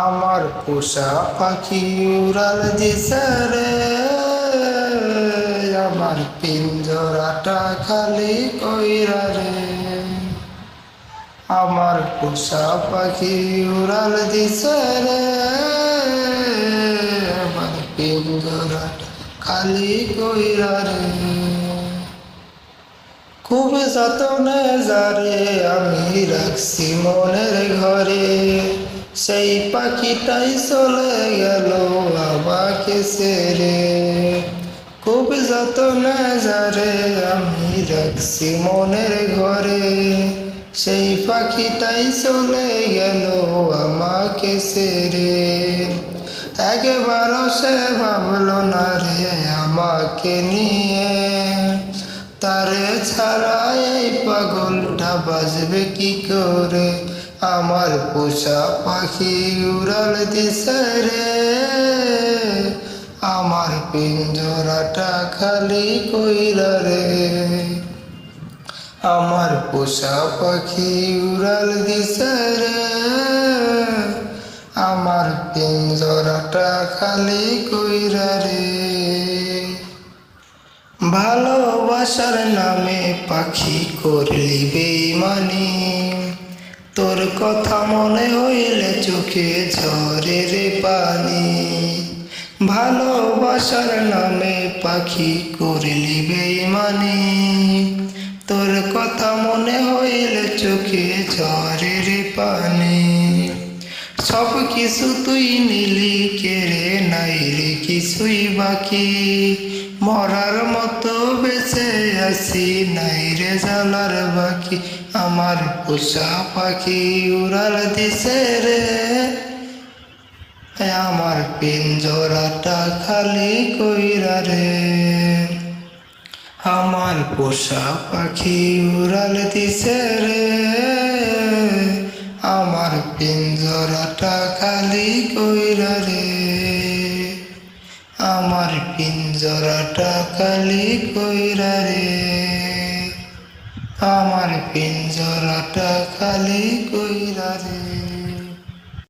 আমার পোষা পাখি উড়াল দিছে রে, আমার পিঞ্জরাটা খালি কইরা রে। আমার পোষা পাখি উড়াল দিছে রে, আমার পিঞ্জরাটা খালি কইরা রে। খুব যতনে যারে আমি রাখছি মনের ঘরে, সেই পাখিটাই চলে গেল আমাকে ছেড়ে। খুব যতনে যারে আমি রাখছি মনের ঘরে, সেই পাখিটাই চলে গেল আমাকে ছেড়ে। একবারও সে ভাবলো না রে আমাকে নিয়ে, তারে ছাড়া এই পাগলটা বাজবে কি করে। আমার পোষা পাখি উড়াল দিছে রে, আমার পিঞ্জরাটা খালি কইরা রে। আমার পোষা পাখি উড়াল দিছে রে, আমার পিঞ্জরাটা খালি কইরা রে। ভালোবাসার নামে পাখি করলি বেইমানি, তোর কথা মনে হইলে চোখে ঝরে রে পানি। ভালোবাসার নামে পাখি করলি বেইমানি, তোর কথা মনে হইলে চোখে ঝরে রে পানি। সব কিছু তুই নিলি কেড়ে, নাই রে কিছুই বাকি। মরার মতো বেঁচে আছি, নাই রে জানার বাকি। আমার পোষা পাখি উড়াল দিছে রে, আমার পিঞ্জরাটা খালি কইরা রে। আমার পোষা পাখি উড়াল দিছে রে, আমার পিঞ্জরাটা খালি কইরা রে। আমার পিঞ্জরাটা খালি কইরা রে, আমার পিঞ্জরাটা খালি কইরা রে।